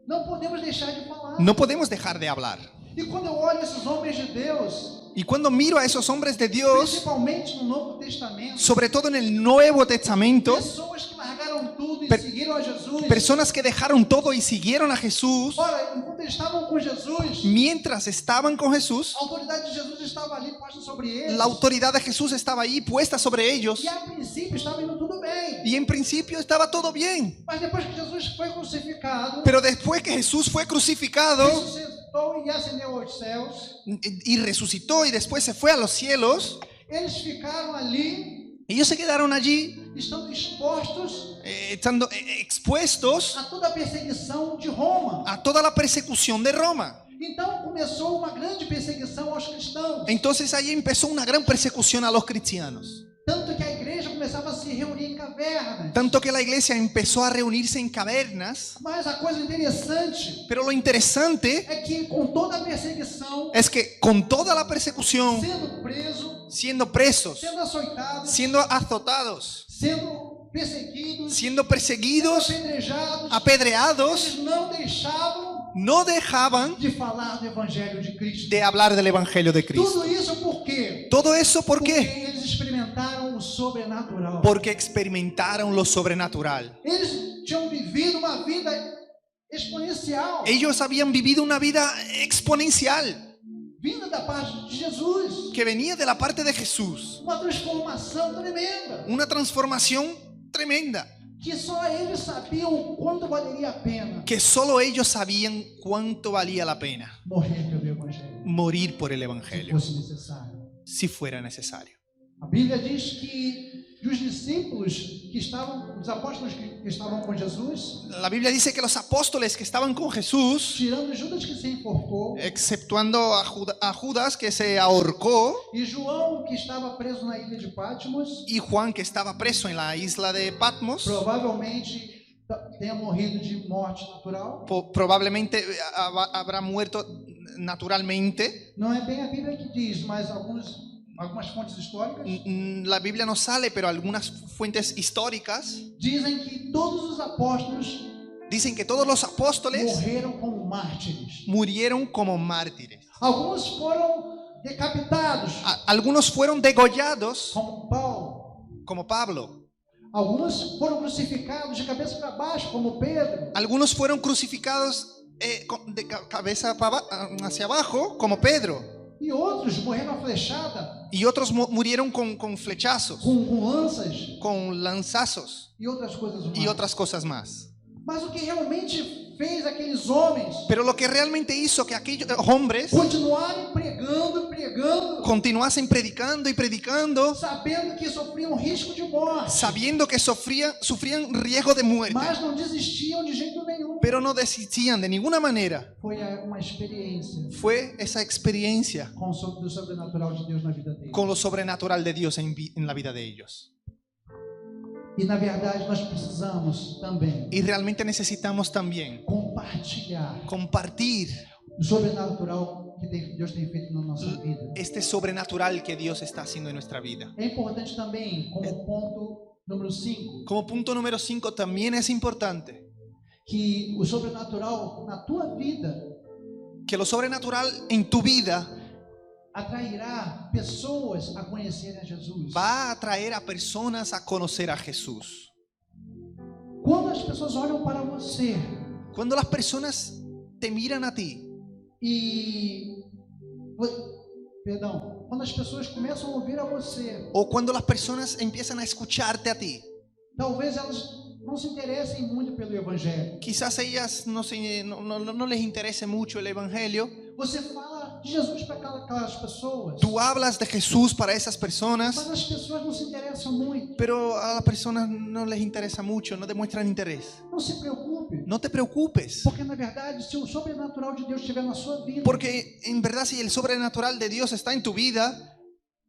Speaker 1: Não podemos deixar de falar.
Speaker 2: No podemos dejar de hablar.
Speaker 1: E quando eu olho esses homens de Deus,
Speaker 2: Y cuando miro a esos hombres de Dios,
Speaker 1: principalmente no Novo Testamento,
Speaker 2: sobre todo en el Nuevo Testamento,
Speaker 1: pessoas que largaram tudo e
Speaker 2: Per-
Speaker 1: seguiram a Jesus.
Speaker 2: personas que dejaron todo y siguieron a Jesús,
Speaker 1: Ora, enquanto eles estavam com Jesus,
Speaker 2: mientras estaban con Jesús,
Speaker 1: a autoridade de Jesus estava ali posta sobre eles.
Speaker 2: la autoridad de Jesús estaba ahí puesta sobre ellos
Speaker 1: E a princípio estava indo tudo bem.
Speaker 2: y en principio estaba todo bien.
Speaker 1: Mas depois que Jesus foi crucificado,
Speaker 2: Pero después que Jesús fue crucificado
Speaker 1: ressuscitou e ascendeu aos céus,
Speaker 2: y resucitó y después se fue a los cielos,
Speaker 1: eles ficaram ali,
Speaker 2: ellos se quedaron allí
Speaker 1: estando expostos
Speaker 2: estando expuestos
Speaker 1: a toda a perseguição de Roma.
Speaker 2: a toda la persecución de Roma.
Speaker 1: Então começou uma grande perseguição aos cristãos.
Speaker 2: Entonces ahí empezó una gran persecución a los cristianos.
Speaker 1: Tanto que a igreja começava a se reunir em cavernas.
Speaker 2: Tanto que la iglesia empezó a reunirse en cavernas.
Speaker 1: Mas a coisa interessante
Speaker 2: Pero lo interesante
Speaker 1: é que com toda a perseguição,
Speaker 2: es que con toda la persecución,
Speaker 1: sendo preso,
Speaker 2: siendo presos,
Speaker 1: sendo açoitados,
Speaker 2: siendo azotados,
Speaker 1: sendo perseguidos,
Speaker 2: siendo perseguidos,
Speaker 1: apedrejados,
Speaker 2: apedreados,
Speaker 1: eles não deixavam
Speaker 2: no dejaban
Speaker 1: de falar do evangelho de Cristo.
Speaker 2: de hablar del Evangelio de Cristo.
Speaker 1: Tudo isso por quê?
Speaker 2: Todo eso, ¿por
Speaker 1: Porque
Speaker 2: qué?
Speaker 1: eles experimentaram o sobrenatural.
Speaker 2: Porque experimentaron lo sobrenatural.
Speaker 1: Eles tinham vivido uma vida exponencial,
Speaker 2: Ellos habían vivido una vida exponencial
Speaker 1: vinda da parte de Jesus.
Speaker 2: que venía de la parte de Jesús.
Speaker 1: Uma transformação tremenda,
Speaker 2: Una transformación tremenda
Speaker 1: que só eles sabiam o quanto valeria a pena
Speaker 2: que solo ellos sabían cuánto valía la pena
Speaker 1: morrer pelo evangelho,
Speaker 2: morir por el
Speaker 1: se
Speaker 2: Evangelio,
Speaker 1: fosse necessário.
Speaker 2: si fuera necesario.
Speaker 1: A Bíblia diz que os discípulos que estavam, os apóstolos que estavam com Jesus,
Speaker 2: La Biblia dice que los apóstoles que estaban con Jesús,
Speaker 1: tirando Judas que se enforcou,
Speaker 2: exceptuando a Judas que se ahorcó
Speaker 1: e João que estava preso na ilha de Patmos,
Speaker 2: y Juan que estaba preso en la isla de Patmos,
Speaker 1: provavelmente tenha morrido de morte natural.
Speaker 2: probablemente habrá muerto naturalmente.
Speaker 1: Não é bem a Bíblia que diz, mas algumas fontes históricas
Speaker 2: La Biblia no sale, pero algunas fuentes históricas
Speaker 1: dizem que todos os apóstolos
Speaker 2: dicen que todos los apóstoles
Speaker 1: morreram como mártires.
Speaker 2: murieron como mártires.
Speaker 1: Alguns foram decapitados,
Speaker 2: Algunos fueron degollados
Speaker 1: como Paulo.
Speaker 2: como Pablo.
Speaker 1: Alguns foram crucificados de cabeça para baixo, como Pedro.
Speaker 2: Algunos fueron crucificados de cabeza hacia abajo como Pedro.
Speaker 1: E outros morreram a flechada,
Speaker 2: Y otros murieron con flechazos,
Speaker 1: com lanças
Speaker 2: con lanzazos
Speaker 1: e outras coisas mais.
Speaker 2: y otras cosas más.
Speaker 1: Mas o que realmente fez aqueles homens
Speaker 2: Pero lo que realmente hizo que aquellos hombres
Speaker 1: continuarem pregando, pregando,
Speaker 2: continuasen predicando y predicando,
Speaker 1: sabendo que sofriam risco de morte,
Speaker 2: sabiendo que sufrían riesgo de muerte,
Speaker 1: mas não desistiam de jeito nenhum.
Speaker 2: pero no desistían de ninguna manera.
Speaker 1: Foi uma experiência
Speaker 2: Fue esa experiencia
Speaker 1: com o sobrenatural de Deus na vida deles.
Speaker 2: con lo sobrenatural de Dios en la vida de ellos.
Speaker 1: E na verdade nós precisamos também
Speaker 2: Y realmente necesitamos también
Speaker 1: compartilhar
Speaker 2: compartir
Speaker 1: o sobrenatural que Deus tem feito na nossa vida.
Speaker 2: este sobrenatural que Dios está haciendo en nuestra vida.
Speaker 1: É importante também, como ponto número 5,
Speaker 2: Como punto número 5 también es importante
Speaker 1: que o sobrenatural na tua vida
Speaker 2: que lo sobrenatural en tu vida
Speaker 1: atrairá pessoas a conhecerem a Jesus.
Speaker 2: va a atraer a personas a conocer a Jesús.
Speaker 1: Quando as pessoas olham para você
Speaker 2: Cuando las personas te miran a ti,
Speaker 1: quando as pessoas começam a ouvir a você,
Speaker 2: o cuando las personas empiezan a escucharte a ti,
Speaker 1: talvez elas não se interessem muito pelo evangelho.
Speaker 2: quizás a ellas no les interese mucho el Evangelio.
Speaker 1: Você fala de Jesus para aquelas pessoas,
Speaker 2: Tú hablas de Jesús para esas personas,
Speaker 1: mas as pessoas não se interessam muito.
Speaker 2: pero a las personas no les interesa mucho, no demuestran interés.
Speaker 1: Não se preocupe,
Speaker 2: No te preocupes,
Speaker 1: porque na verdade, se o sobrenatural de Deus estiver na sua vida,
Speaker 2: porque en verdad si el sobrenatural de Dios está en tu vida,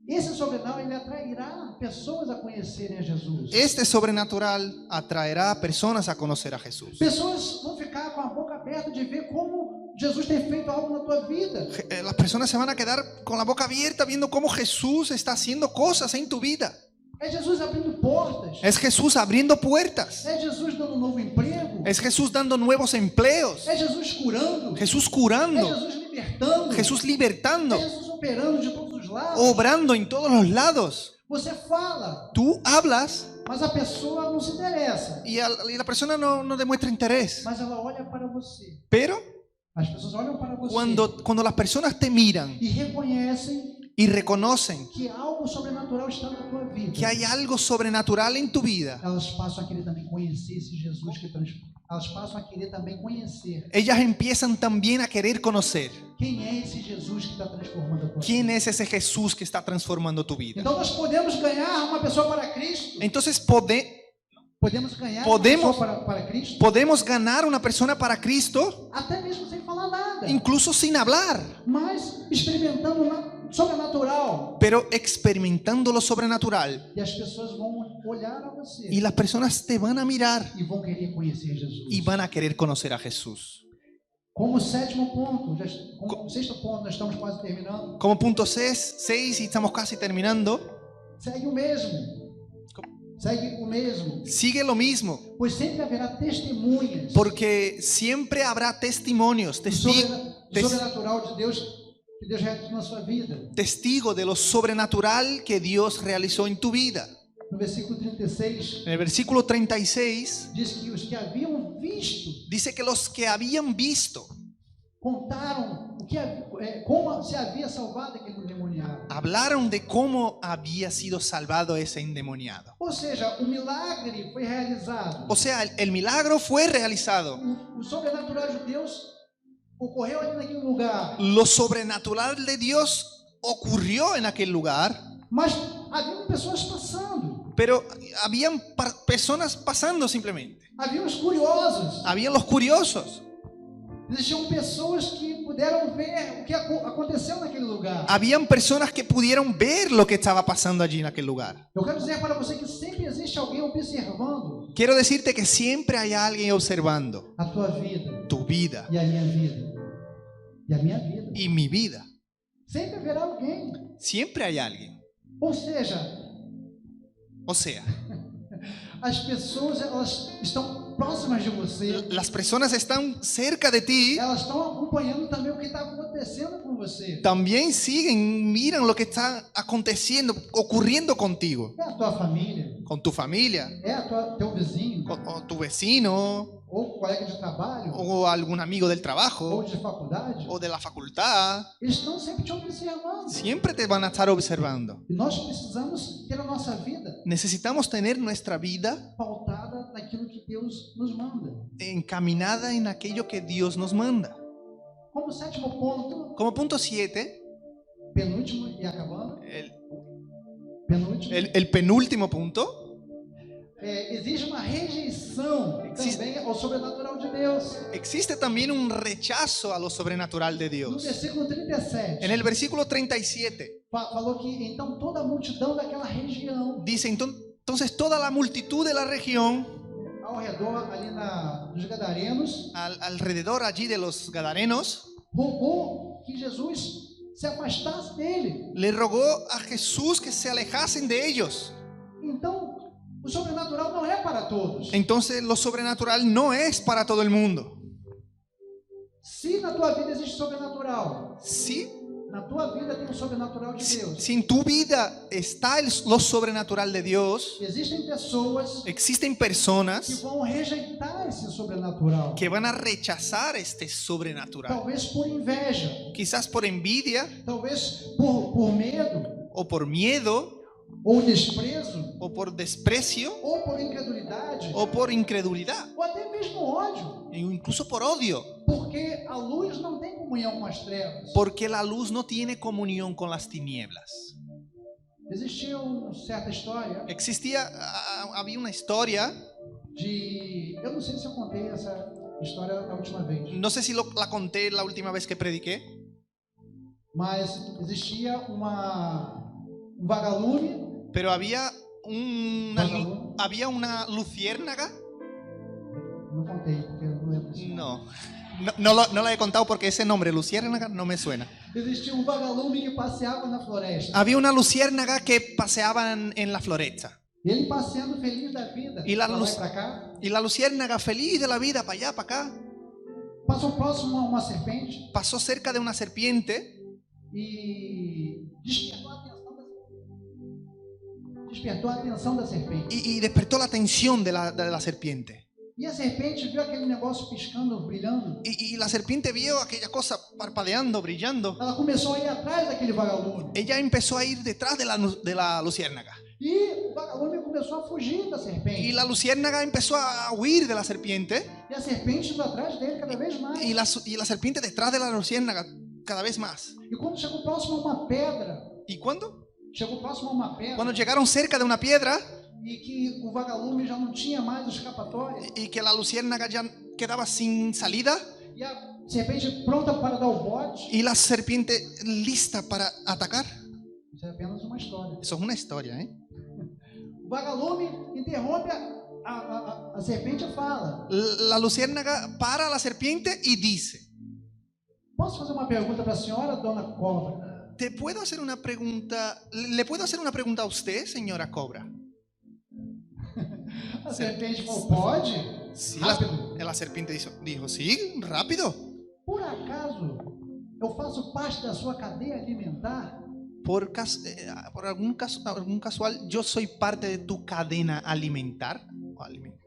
Speaker 1: Esse sobrenatural, ele atrairá pessoas a conhecerem a Jesus.
Speaker 2: Este sobrenatural atraerá a personas a conocer a Jesús.
Speaker 1: Pessoas vão ficar com a boca aberta de ver como Jesus tem feito algo na tua vida.
Speaker 2: Las personas se van a quedar con la boca abierta viendo cómo Jesús está haciendo cosas en tu vida.
Speaker 1: É Jesus abrindo portas.
Speaker 2: Es Jesús abriendo puertas.
Speaker 1: É Jesus dando um novo emprego.
Speaker 2: Es Jesús dando nuevos empleos.
Speaker 1: É Jesus curando.
Speaker 2: Jesús
Speaker 1: É
Speaker 2: curando.
Speaker 1: Jesus libertando.
Speaker 2: Jesús libertando.
Speaker 1: É Jesus operando de todos os lados.
Speaker 2: Obrando en todos los lados.
Speaker 1: Você fala,
Speaker 2: Tú hablas
Speaker 1: mas a pessoa não se interessa.
Speaker 2: y la persona no demuestra interés.
Speaker 1: Mas ela olha para você.
Speaker 2: Pero
Speaker 1: As pessoas olham para você
Speaker 2: cuando las personas te miran
Speaker 1: e reconhecem
Speaker 2: y reconocen
Speaker 1: que algo sobrenatural está na tua vida.
Speaker 2: que hay algo sobrenatural en tu vida,
Speaker 1: Elas passam a querer também conhecer esse Jesus que transforma. Elas passam a querer também conhecer
Speaker 2: ellas empiezan también a querer conocer
Speaker 1: quem é esse Jesus que está transformando a tua
Speaker 2: quién
Speaker 1: vida.
Speaker 2: es ese Jesús que está transformando tu vida.
Speaker 1: Então nós podemos ganhar uma pessoa para Cristo.
Speaker 2: Entonces
Speaker 1: Podemos ganhar
Speaker 2: Podemos-
Speaker 1: uma pessoa para Cristo,
Speaker 2: podemos ganar una persona para Cristo
Speaker 1: até mesmo sem falar nada,
Speaker 2: incluso sin hablar,
Speaker 1: mas experimentando sobrenatural.
Speaker 2: pero experimentando lo sobrenatural.
Speaker 1: E as pessoas vão olhar a você
Speaker 2: Y las personas te van a mirar
Speaker 1: e vão querer conhecer Jesus.
Speaker 2: y van a querer conocer a Jesús.
Speaker 1: Como sétimo ponto, como sexto ponto, nós estamos quase terminando.
Speaker 2: Como punto 6 y estamos casi terminando,
Speaker 1: Segue o mesmo. Segue o mesmo.
Speaker 2: sigue lo mismo,
Speaker 1: Pois sempre haverá testemunhas
Speaker 2: porque siempre habrá testimonios,
Speaker 1: do sobrenatural de Deus que Deus realizou na sua vida.
Speaker 2: testigo de lo sobrenatural que Dios realizó en tu vida.
Speaker 1: No versículo 36,
Speaker 2: En el versículo 36
Speaker 1: diz que os que haviam visto
Speaker 2: dice que los que habían visto
Speaker 1: contaram como se havia salvado aquele endemoniado.
Speaker 2: hablaron de cómo había sido salvado ese endemoniado.
Speaker 1: Ou seja, o milagre foi realizado.
Speaker 2: O sea, el milagro fue realizado.
Speaker 1: O sobrenatural de Deus ocorreu ali naquele lugar.
Speaker 2: Lo sobrenatural de Dios ocurrió en aquel lugar,
Speaker 1: Mas haviam pessoas passando.
Speaker 2: pero habían personas pasando simplemente.
Speaker 1: Haviam os curiosos.
Speaker 2: Habían los curiosos.
Speaker 1: Existiam pessoas que puderam ver o que aconteceu naquele lugar.
Speaker 2: Habían personas que pudieron ver lo que estaba pasando allí en aquel lugar.
Speaker 1: Eu quero dizer para você que sempre existe alguém observando
Speaker 2: Quiero decirte que siempre hay alguien observando
Speaker 1: a tua vida
Speaker 2: tu vida
Speaker 1: e a minha vida. E a minha vida.
Speaker 2: y mi vida.
Speaker 1: Sempre haverá alguém.
Speaker 2: Siempre hay alguien.
Speaker 1: Ou seja,
Speaker 2: O sea,
Speaker 1: as pessoas elas estão próximas de você.
Speaker 2: las personas están cerca de ti,
Speaker 1: Elas estão acompanhando também o que está acontecendo com você.
Speaker 2: también siguen, miran lo que está aconteciendo, ocurriendo contigo,
Speaker 1: É a tua família,
Speaker 2: con tu familia,
Speaker 1: é teu vizinho,
Speaker 2: o tu vecino,
Speaker 1: ou colega de trabalho,
Speaker 2: o algún amigo del
Speaker 1: ou
Speaker 2: trabajo,
Speaker 1: de faculdade.
Speaker 2: o de la facultad.
Speaker 1: Eles estão sempre te observando.
Speaker 2: Siempre te van a estar observando.
Speaker 1: E nós precisamos ter a nossa vida
Speaker 2: Necesitamos tener nuestra vida
Speaker 1: pautada naquilo que Deus nos manda.
Speaker 2: encaminada en aquello que Dios nos manda.
Speaker 1: Como sétimo ponto,
Speaker 2: Como punto 7,
Speaker 1: penúltimo e acabando, penúltimo,
Speaker 2: el penúltimo punto,
Speaker 1: exige uma rejeição também ao sobrenatural de Deus.
Speaker 2: existe también un rechazo a lo sobrenatural de
Speaker 1: No
Speaker 2: Dios.
Speaker 1: versículo 37,
Speaker 2: En el versículo 37
Speaker 1: falou que então toda a multidão daquela região,
Speaker 2: dice, entonces toda la multitud de la región,
Speaker 1: ao redor ali dos Gadarenos,
Speaker 2: alrededor allí de los Gadarenos,
Speaker 1: rogou que Jesus se afastasse dele.
Speaker 2: le rogó a Jesús que se alejasen de ellos.
Speaker 1: Então, o sobrenatural não é para todos.
Speaker 2: Entonces lo sobrenatural no es para todo el mundo.
Speaker 1: Se na tua vida existe sobrenatural,
Speaker 2: Sí,
Speaker 1: na tua vida tem o sobrenatural de Deus.
Speaker 2: si en tu vida está lo sobrenatural de Dios,
Speaker 1: Existem pessoas
Speaker 2: existen
Speaker 1: que
Speaker 2: personas
Speaker 1: vão rejeitar esse sobrenatural.
Speaker 2: que van a rechazar este sobrenatural.
Speaker 1: Talvez por inveja,
Speaker 2: Quizás por envidia
Speaker 1: talvez por medo,
Speaker 2: o por miedo
Speaker 1: ou desprezo,
Speaker 2: o por desprecio
Speaker 1: ou por incredulidade,
Speaker 2: o por incredulidad
Speaker 1: ou até mesmo ódio,
Speaker 2: e incluso por odio,
Speaker 1: porque a luz não tem comunhão com as trevas.
Speaker 2: porque la luz no tiene comunión con las tinieblas.
Speaker 1: Existia uma certa história
Speaker 2: Había una historia,
Speaker 1: eu não sei se eu contei essa história a última vez,
Speaker 2: no sé si la conté la última vez que prediqué,
Speaker 1: mas existia vagalume.
Speaker 2: pero había
Speaker 1: Vagalume.
Speaker 2: había una luciérnaga.
Speaker 1: Não contei, porque eu não lembro disso.
Speaker 2: No la he contado porque ese nombre, luciérnaga, no me suena.
Speaker 1: Existia vagalume que passeava na floresta.
Speaker 2: Había una luciérnaga que paseaba en la floresta.
Speaker 1: E ele passeando feliz da vida.
Speaker 2: E lá
Speaker 1: pra
Speaker 2: no-
Speaker 1: lá e pra cá.
Speaker 2: Y la luciérnaga, feliz de la vida, para allá, para acá,
Speaker 1: Passou próximo a uma serpente
Speaker 2: pasó cerca de una serpiente
Speaker 1: e despertou a atenção da serpente.
Speaker 2: y despertó la atención de la serpiente.
Speaker 1: E a serpente viu aquele negócio piscando, brilhando.
Speaker 2: Y la serpiente vio aquella cosa parpadeando, brillando.
Speaker 1: Ela começou a ir atrás daquele vagalume.
Speaker 2: Ella empezó a ir detrás de la luciérnaga.
Speaker 1: E o vagalume começou a fugir da serpente.
Speaker 2: Y la luciérnaga empezó a huir de la serpiente.
Speaker 1: E a serpente indo atrás dele cada vez mais.
Speaker 2: Y la serpiente detrás de la luciérnaga cada vez más.
Speaker 1: E quando chegou próximo a uma pedra,
Speaker 2: ¿Y cuándo?
Speaker 1: chegou próximo a uma pedra,
Speaker 2: Cuando llegaron cerca de una piedra
Speaker 1: e que o vagalume já não tinha mais escapatória,
Speaker 2: y que la luciérnaga ya quedaba sin salida
Speaker 1: e a serpente pronta para dar o bote.
Speaker 2: y la serpiente lista para atacar.
Speaker 1: Isso é apenas uma história.
Speaker 2: Eso es una historia, ¿eh?
Speaker 1: O vagalume interrompe a serpente e fala:
Speaker 2: La luciérnaga para a la serpiente y dice:
Speaker 1: posso fazer uma pergunta para a senhora, dona Cobra?
Speaker 2: ¿le puedo hacer una pregunta a usted, señora Cobra?
Speaker 1: A serpente falou: pode?
Speaker 2: Sí,
Speaker 1: Rápido.
Speaker 2: la serpiente dijo, sí, rápido.
Speaker 1: Por acaso eu faço parte da sua cadeia alimentar?
Speaker 2: Por algún casual, yo soy parte de tu cadena alimentar, o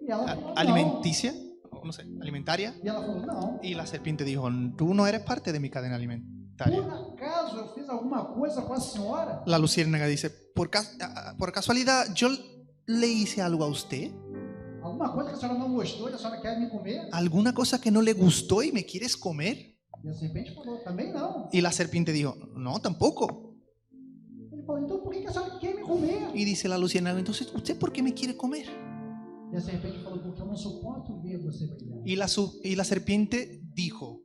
Speaker 1: E ela falou: não.
Speaker 2: alimenticia, o no sé, alimentaria.
Speaker 1: E ela falou: não.
Speaker 2: Y la serpiente dijo, tú no eres parte de mi cadena alimentaria.
Speaker 1: Por acaso eu fiz alguma coisa com a senhora?
Speaker 2: La luciérnaga dice, por casualidad, yo le hice algo a usted.
Speaker 1: Alguma coisa que a senhora não gostou e a senhora quer me comer?
Speaker 2: ¿Alguna cosa que no le gustó y me quieres comer?
Speaker 1: E a serpente falou: também não.
Speaker 2: Y la serpiente dijo, no, tampoco.
Speaker 1: Ele falou: então por que a senhora quer me comer?
Speaker 2: Y dice la luciérnaga, entonces, ¿usted por qué me quiere comer?
Speaker 1: E a serpente falou: porque eu não suporto ver você brilhar.
Speaker 2: Y la serpiente dijo,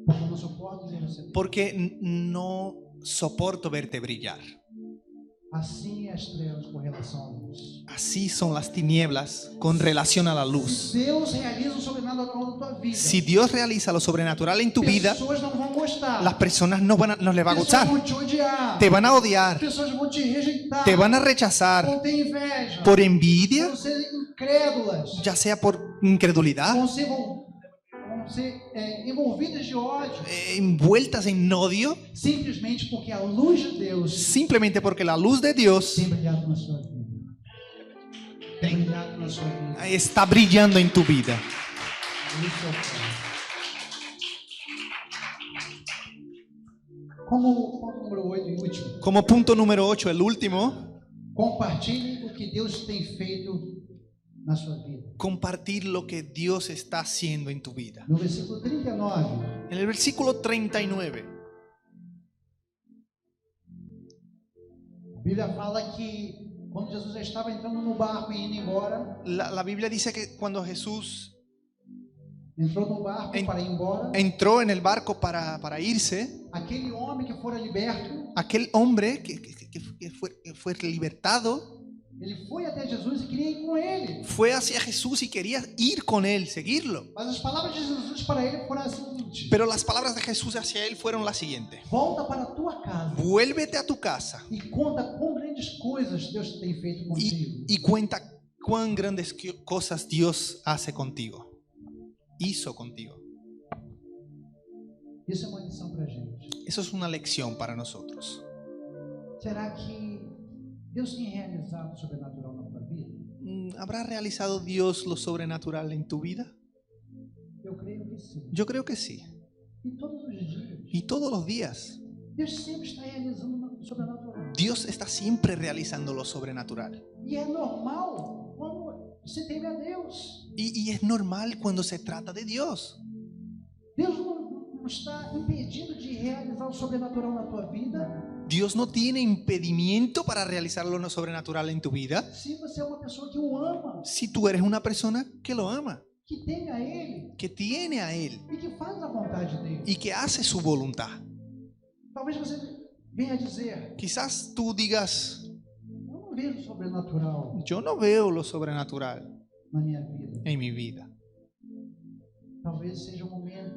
Speaker 1: Porque eu não suporto ver você brilhar.
Speaker 2: porque no soporto verte brillar.
Speaker 1: Assim é as trevas com relação à luz.
Speaker 2: Así son las tinieblas con relación a la luz.
Speaker 1: Se Deus realiza o sobrenatural na tua vida,
Speaker 2: Si Dios realiza lo sobrenatural en tu vida,
Speaker 1: pessoas não vão gostar.
Speaker 2: las personas no les va a
Speaker 1: Pessoas
Speaker 2: gustar.
Speaker 1: vão te odiar.
Speaker 2: Te van a odiar,
Speaker 1: Pessoas vão te rejeitar.
Speaker 2: te van a rechazar
Speaker 1: Vão ter inveja.
Speaker 2: por envidia,
Speaker 1: Vão ser incrédulas.
Speaker 2: ya sea por incredulidad,
Speaker 1: Vão ser envolvidas de ódio.
Speaker 2: envueltas en odio,
Speaker 1: Simplesmente porque a luz de Deus
Speaker 2: simplemente porque la luz de Dios
Speaker 1: tem brilhado na sua vida. Tem brilhado na sua vida.
Speaker 2: está brillando en tu vida.
Speaker 1: Isso é o que. Como ponto número 8 e último,
Speaker 2: Como punto número 8, el último,
Speaker 1: compartilhe o que Deus tem feito na sua vida.
Speaker 2: compartir lo que Dios está haciendo en tu vida.
Speaker 1: No versículo 39,
Speaker 2: En el versículo 39,
Speaker 1: a Bíblia fala que quando Jesus já estava entrando no barco e indo embora,
Speaker 2: la Biblia dice que cuando Jesús
Speaker 1: entrou no barco para ir embora,
Speaker 2: entró en el barco para irse,
Speaker 1: aquele homem que fora liberto,
Speaker 2: aquel hombre que fue libertado
Speaker 1: ele foi até Jesus e queria ir com ele.
Speaker 2: fue hacia Jesús y quería ir con él, seguirlo.
Speaker 1: Mas as palavras de Jesus para ele foram as seguintes:
Speaker 2: Pero las palabras de Jesús hacia él fueron las siguientes:
Speaker 1: volta para a tua casa
Speaker 2: vuélvete a tu casa
Speaker 1: e conta quão grandes coisas Deus tem feito contigo.
Speaker 2: y cuenta cuán grandes cosas Dios hace contigo, hizo contigo.
Speaker 1: Isso é uma lição para a gente.
Speaker 2: Eso es una lección para nosotros.
Speaker 1: Será que Deus tem realizado o sobrenatural na tua vida?
Speaker 2: ¿Habrá realizado Dios lo sobrenatural en tu vida?
Speaker 1: Eu creio que sim.
Speaker 2: Yo creo que sí.
Speaker 1: E todos os dias,
Speaker 2: Y todos los días,
Speaker 1: Deus sempre está realizando o sobrenatural.
Speaker 2: Dios está siempre realizando lo sobrenatural.
Speaker 1: E é normal quando se teme a Deus.
Speaker 2: Y es normal cuando se trata de Dios.
Speaker 1: Deus não está impedido de realizar o sobrenatural na tua vida
Speaker 2: Dios no tiene impedimento para realizar lo sobrenatural en tu vida
Speaker 1: se você é uma pessoa que o ama,
Speaker 2: si tú eres una persona que lo ama,
Speaker 1: que teme a Ele
Speaker 2: que tiene a Él
Speaker 1: e que faz a vontade dele.
Speaker 2: y que hace su voluntad.
Speaker 1: Talvez você venha dizer:
Speaker 2: Quizás tú digas,
Speaker 1: eu não vejo sobrenatural
Speaker 2: yo no veo lo sobrenatural
Speaker 1: na minha vida.
Speaker 2: en mi vida.
Speaker 1: Talvez seja o momento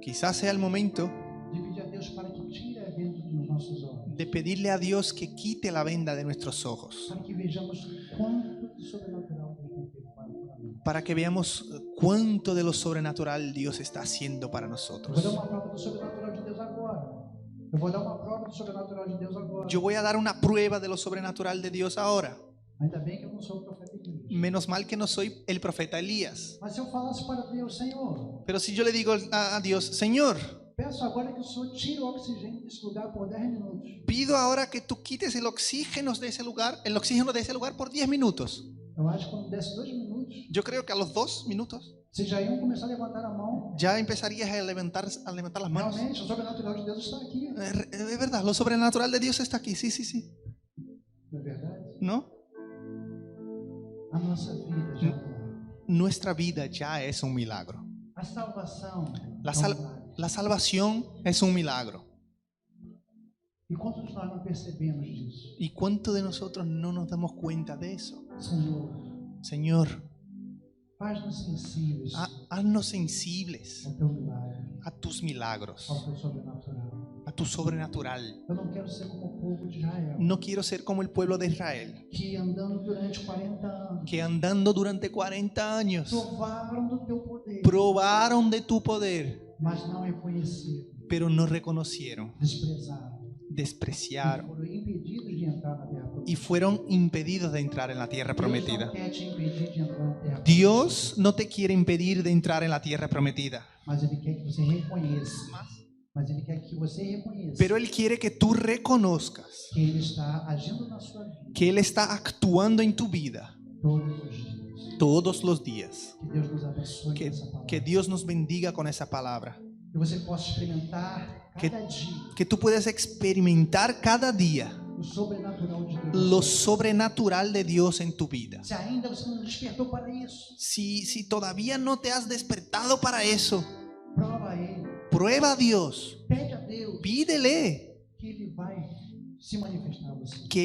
Speaker 2: Quizás sea el momento
Speaker 1: de pedir a Deus para que tire a venda dos nossos olhos,
Speaker 2: de pedirle a Dios que quite la venda de nuestros ojos,
Speaker 1: para que vejamos quanto de sobrenatural Deus tem feito para nós.
Speaker 2: para que veamos cuánto de lo sobrenatural Dios está haciendo para
Speaker 1: Eu vou dar
Speaker 2: nosotros.
Speaker 1: uma prova do sobrenatural de Deus agora. Eu vou dar uma prova do sobrenatural de Deus agora.
Speaker 2: Yo voy a dar una prueba de lo sobrenatural de Dios ahora.
Speaker 1: Ainda bem que eu não sou o profeta Elias.
Speaker 2: Menos mal que no soy el profeta Elías.
Speaker 1: Mas se eu falasse para Deus: Senhor,
Speaker 2: Pero si yo le digo a Dios, Señor,
Speaker 1: peço agora que o Senhor tire o oxigênio desse lugar por 10 minutos.
Speaker 2: pido ahora que tú quites el oxígeno de ese lugar por 10 minutos.
Speaker 1: Eu acho que quando desse 2 minutos,
Speaker 2: Yo creo que a los 2 minutos
Speaker 1: vocês já iam começar a levantar a mão.
Speaker 2: ya empezarías a levantar las manos.
Speaker 1: Realmente, o sobrenatural de Deus está aqui.
Speaker 2: Es verdad, lo sobrenatural de Dios está aquí, sí, sí, sí.
Speaker 1: Não é verdade?
Speaker 2: ¿No?
Speaker 1: A nossa vida já é um milagre.
Speaker 2: Nuestra vida ya es un milagro.
Speaker 1: A salvação
Speaker 2: La,
Speaker 1: é um
Speaker 2: sal-
Speaker 1: milagre.
Speaker 2: la salvación es un milagro.
Speaker 1: E quantos de nós não percebemos disso?
Speaker 2: ¿Y cuánto de nosotros no nos damos cuenta de eso?
Speaker 1: Senhor,
Speaker 2: Señor,
Speaker 1: faz-nos sensíveis
Speaker 2: haznos sensibles
Speaker 1: ao teu milagre,
Speaker 2: a tus milagros,
Speaker 1: ao teu sobrenatural.
Speaker 2: a tu sobrenatural.
Speaker 1: Eu não quero ser como o povo de Israel,
Speaker 2: No quiero ser como el pueblo de Israel,
Speaker 1: que andando durante 40 anos,
Speaker 2: que andando durante 40 años
Speaker 1: provaram do teu poder,
Speaker 2: probaron de tu poder,
Speaker 1: mas não reconheceram,
Speaker 2: pero no reconocieron,
Speaker 1: desprezaram, e
Speaker 2: despreciaron
Speaker 1: foram impedidos de entrar na terra prometida.
Speaker 2: y fueron impedidos de entrar en la tierra
Speaker 1: Deus não
Speaker 2: prometida.
Speaker 1: quer te impedir de entrar na terra
Speaker 2: Dios no te quiere impedir de entrar en la tierra prometida,
Speaker 1: prometida, mas Ele quer que você reconheça. Mas Ele quer que você reconheça
Speaker 2: pero Él quiere que tú reconozcas
Speaker 1: que Ele está agindo na sua vida
Speaker 2: que Él está actuando en tu vida
Speaker 1: todos os dias.
Speaker 2: todos los días.
Speaker 1: Que Deus nos abençoe com essa palavra.
Speaker 2: Que Dios nos bendiga con esa palabra.
Speaker 1: Que você possa experimentar cada dia
Speaker 2: Que tú puedas experimentar cada día
Speaker 1: o sobrenatural de Deus.
Speaker 2: lo sobrenatural de Dios en tu vida.
Speaker 1: Se ainda você não despertou para isso,
Speaker 2: Si todavía no te has despertado para eso,
Speaker 1: prova a Ele,
Speaker 2: prueba a Dios,
Speaker 1: pede a Deus
Speaker 2: pídele
Speaker 1: que Ele vai se manifestar a você.
Speaker 2: que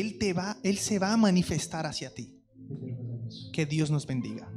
Speaker 2: Él se va a manifestar hacia ti.
Speaker 1: Que Deus nos abençoe.
Speaker 2: Que Dios nos bendiga.